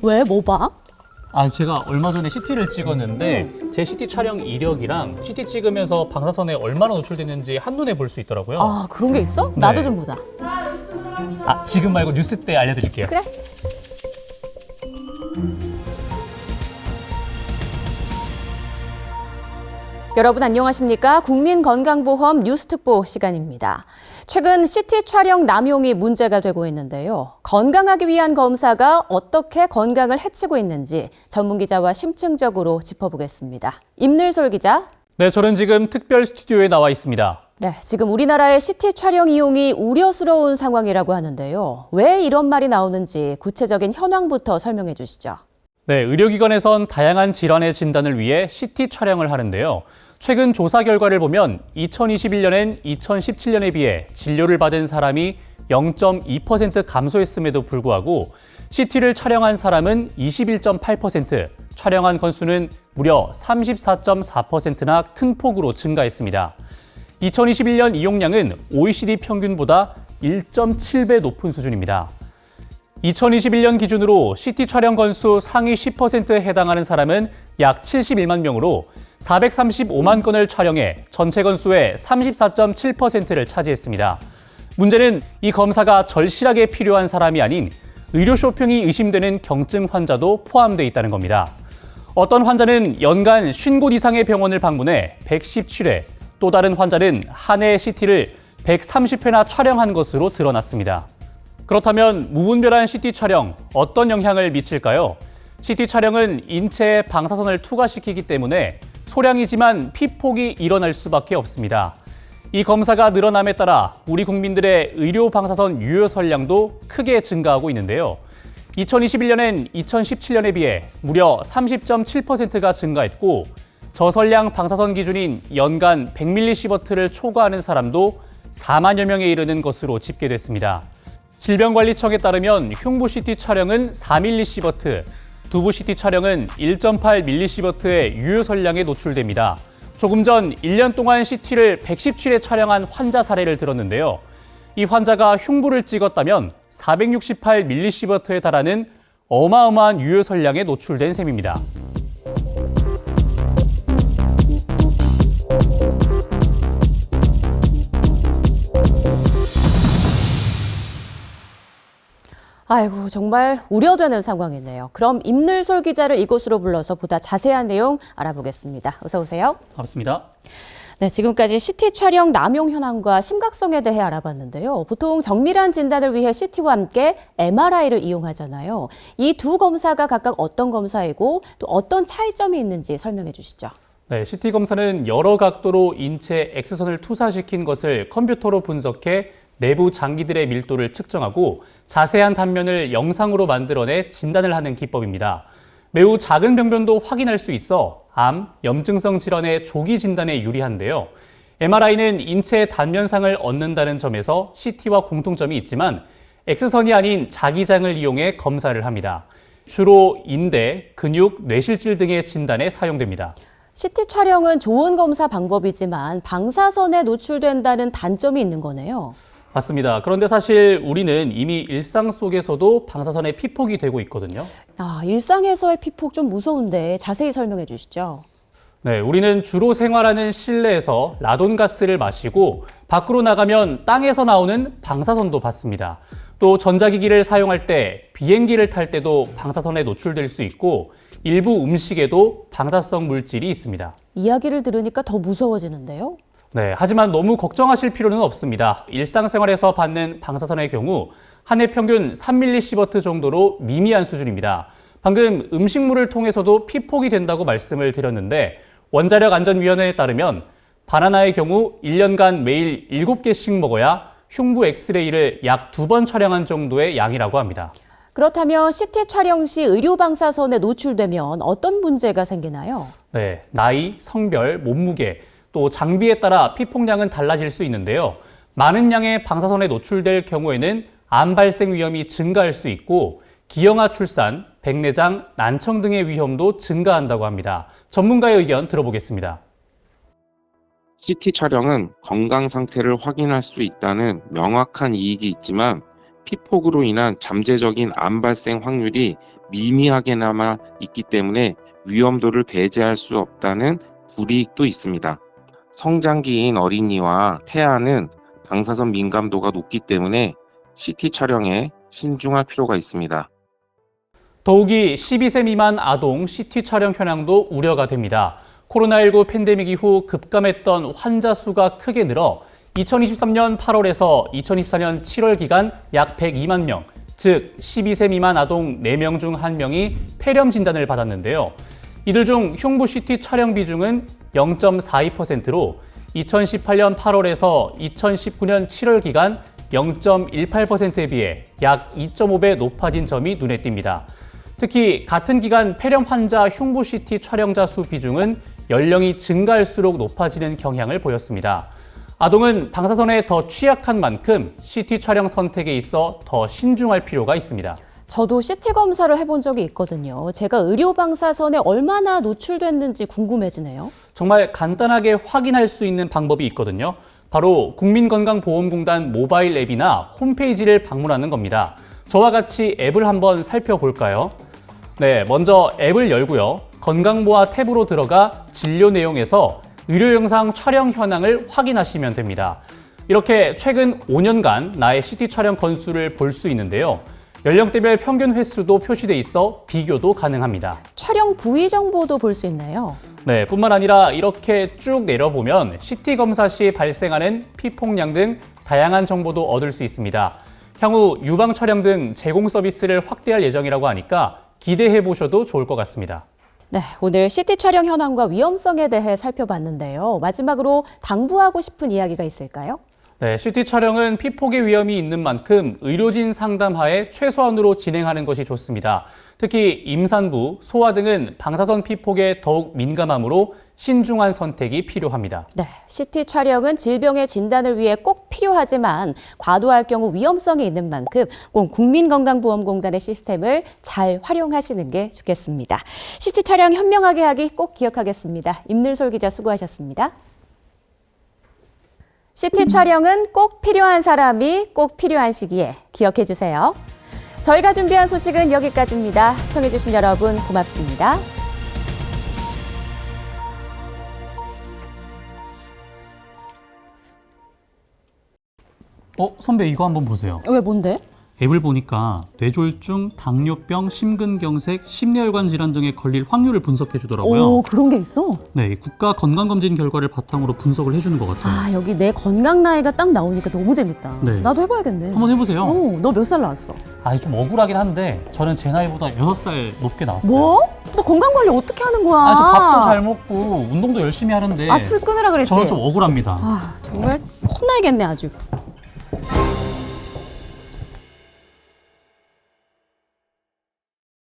왜? 뭐 봐? 제가 얼마 전에 CT를 찍었는데 제 CT 촬영 이력이랑 CT 찍으면서 방사선에 얼마나 노출됐는지 한눈에 볼 수 있더라고요. 그런 게 있어? 나도 네. 좀 보자. 지금 말고 뉴스 때 알려드릴게요. 그래? 여러분 안녕하십니까? 국민건강보험 뉴스특보 시간입니다. 최근 CT 촬영 남용이 문제가 되고 있는데요. 건강하기 위한 검사가 어떻게 건강을 해치고 있는지 전문기자와 심층적으로 짚어보겠습니다. 임늘솔 기자. 네, 저는 지금 특별 스튜디오에 나와 있습니다. 네, 지금 우리나라의 CT 촬영 이용이 우려스러운 상황이라고 하는데요. 왜 이런 말이 나오는지 구체적인 현황부터 설명해 주시죠. 네, 의료기관에선 다양한 질환의 진단을 위해 CT 촬영을 하는데요. 최근 조사 결과를 보면 2021년엔 2017년에 비해 진료를 받은 사람이 0.2% 감소했음에도 불구하고 CT를 촬영한 사람은 21.8%, 촬영한 건수는 무려 34.4%나 큰 폭으로 증가했습니다. 2021년 이용량은 OECD 평균보다 1.7배 높은 수준입니다. 2021년 기준으로 CT 촬영 건수 상위 10%에 해당하는 사람은 약 71만 명으로 435만 건을 촬영해 전체 건수의 34.7%를 차지했습니다. 문제는 이 검사가 절실하게 필요한 사람이 아닌 의료 쇼핑이 의심되는 경증 환자도 포함되어 있다는 겁니다. 어떤 환자는 연간 50곳 이상의 병원을 방문해 117회, 또 다른 환자는 한 해 CT를 130회나 촬영한 것으로 드러났습니다. 그렇다면 무분별한 CT 촬영, 어떤 영향을 미칠까요? CT 촬영은 인체에 방사선을 투과시키기 때문에 소량이지만 피폭이 일어날 수밖에 없습니다. 이 검사가 늘어남에 따라 우리 국민들의 의료 방사선 유효 선량도 크게 증가하고 있는데요. 2021년엔 2017년에 비해 무려 30.7%가 증가했고 저선량 방사선 기준인 연간 100mS를 초과하는 사람도 4만여 명에 이르는 것으로 집계됐습니다. 질병관리청에 따르면 흉부 CT 촬영은 4mS, 두부 CT 촬영은 1.8mS의 유효 선량에 노출됩니다. 조금 전 1년 동안 CT를 117회 촬영한 환자 사례를 들었는데요. 이 환자가 흉부를 찍었다면 468mS에 달하는 어마어마한 유효 선량에 노출된 셈입니다. 아이고, 정말 우려되는 상황이네요. 그럼 임늘솔 기자를 이곳으로 불러서 보다 자세한 내용 알아보겠습니다. 어서 오세요. 반갑습니다. 네, 지금까지 CT 촬영 남용 현황과 심각성에 대해 알아봤는데요. 보통 정밀한 진단을 위해 CT와 함께 MRI를 이용하잖아요. 이 두 검사가 각각 어떤 검사이고 또 어떤 차이점이 있는지 설명해 주시죠. 네, CT 검사는 여러 각도로 인체 X선을 투사시킨 것을 컴퓨터로 분석해 내부 장기들의 밀도를 측정하고 자세한 단면을 영상으로 만들어내 진단을 하는 기법입니다. 매우 작은 병변도 확인할 수 있어 암, 염증성 질환의 조기 진단에 유리한데요. MRI는 인체의 단면상을 얻는다는 점에서 CT와 공통점이 있지만 X선이 아닌 자기장을 이용해 검사를 합니다. 주로 인대, 근육, 뇌실질 등의 진단에 사용됩니다. CT 촬영은 좋은 검사 방법이지만 방사선에 노출된다는 단점이 있는 거네요. 맞습니다. 그런데 사실 우리는 이미 일상 속에서도 방사선에 피폭이 되고 있거든요. 일상에서의 피폭 좀 무서운데 자세히 설명해 주시죠. 네, 우리는 주로 생활하는 실내에서 라돈가스를 마시고 밖으로 나가면 땅에서 나오는 방사선도 받습니다. 또 전자기기를 사용할 때, 비행기를 탈 때도 방사선에 노출될 수 있고 일부 음식에도 방사성 물질이 있습니다. 이야기를 들으니까 더 무서워지는데요. 네, 하지만 너무 걱정하실 필요는 없습니다. 일상생활에서 받는 방사선의 경우 한 해 평균 3mS 정도로 미미한 수준입니다. 방금 음식물을 통해서도 피폭이 된다고 말씀을 드렸는데 원자력안전위원회에 따르면 바나나의 경우 1년간 매일 7개씩 먹어야 흉부 엑스레이를 약 2번 촬영한 정도의 양이라고 합니다. 그렇다면 CT 촬영 시 의료 방사선에 노출되면 어떤 문제가 생기나요? 네, 나이, 성별, 몸무게, 또 장비에 따라 피폭량은 달라질 수 있는데요. 많은 양의 방사선에 노출될 경우에는 암 발생 위험이 증가할 수 있고 기형아 출산, 백내장, 난청 등의 위험도 증가한다고 합니다. 전문가의 의견 들어보겠습니다. CT 촬영은 건강 상태를 확인할 수 있다는 명확한 이익이 있지만 피폭으로 인한 잠재적인 암 발생 확률이 미미하게나마 있기 때문에 위험도를 배제할 수 없다는 불이익도 있습니다. 성장기인 어린이와 태아는 방사선 민감도가 높기 때문에 CT 촬영에 신중할 필요가 있습니다. 더욱이 12세 미만 아동 CT 촬영 현황도 우려가 됩니다. 코로나19 팬데믹 이후 급감했던 환자 수가 크게 늘어 2023년 8월에서 2024년 7월 기간 약 102만 명, 즉 12세 미만 아동 4명 중 1명이 폐렴 진단을 받았는데요. 이들 중 흉부 CT 촬영 비중은 0.42%로 2018년 8월에서 2019년 7월 기간 0.18%에 비해 약 2.5배 높아진 점이 눈에 띕니다. 특히 같은 기간 폐렴 환자 흉부 CT 촬영자 수 비중은 연령이 증가할수록 높아지는 경향을 보였습니다. 아동은 방사선에 더 취약한 만큼 CT 촬영 선택에 있어 더 신중할 필요가 있습니다. 저도 CT 검사를 해본 적이 있거든요. 제가 의료 방사선에 얼마나 노출됐는지 궁금해지네요. 정말 간단하게 확인할 수 있는 방법이 있거든요. 바로 국민건강보험공단 모바일 앱이나 홈페이지를 방문하는 겁니다. 저와 같이 앱을 한번 살펴볼까요? 네, 먼저 앱을 열고요. 건강보아 탭으로 들어가 진료 내용에서 의료 영상 촬영 현황을 확인하시면 됩니다. 이렇게 최근 5년간 나의 CT 촬영 건수를 볼 수 있는데요. 연령대별 평균 횟수도 표시돼 있어 비교도 가능합니다. 촬영 부위 정보도 볼 수 있나요? 네, 뿐만 아니라 이렇게 쭉 내려보면 CT 검사 시 발생하는 피폭량 등 다양한 정보도 얻을 수 있습니다. 향후 유방 촬영 등 제공 서비스를 확대할 예정이라고 하니까 기대해 보셔도 좋을 것 같습니다. 네, 오늘 CT 촬영 현황과 위험성에 대해 살펴봤는데요. 마지막으로 당부하고 싶은 이야기가 있을까요? 네, CT 촬영은 피폭의 위험이 있는 만큼 의료진 상담하에 최소한으로 진행하는 것이 좋습니다. 특히 임산부, 소아 등은 방사선 피폭에 더욱 민감하므로 신중한 선택이 필요합니다. 네, CT 촬영은 질병의 진단을 위해 꼭 필요하지만 과도할 경우 위험성이 있는 만큼 꼭 국민건강보험공단의 시스템을 잘 활용하시는 게 좋겠습니다. CT 촬영 현명하게 하기 꼭 기억하겠습니다. 임늘솔 기자 수고하셨습니다. CT 촬영은 꼭 필요한 사람이 꼭 필요한 시기에 기억해 주세요. 저희가 준비한 소식은 여기까지입니다. 시청해주신 여러분 고맙습니다. 선배 이거 한번 보세요. 왜 뭔데? 앱을 보니까 뇌졸중, 당뇨병, 심근경색, 심뇌혈관 질환 등에 걸릴 확률을 분석해 주더라고요. 오, 그런 게 있어? 네, 국가 건강검진 결과를 바탕으로 분석을 해주는 것 같아요. 아, 여기 내 건강 나이가 딱 나오니까 너무 재밌다. 네. 나도 해봐야겠네. 한번 해보세요. 너 몇 살 나왔어? 좀 억울하긴 한데 저는 제 나이보다 6살 높게 나왔어요. 뭐? 너 건강 관리 어떻게 하는 거야? 저 밥도 잘 먹고 운동도 열심히 하는데 술 끊으라 그랬지? 저는 좀 억울합니다. 정말 혼나야겠네 아주.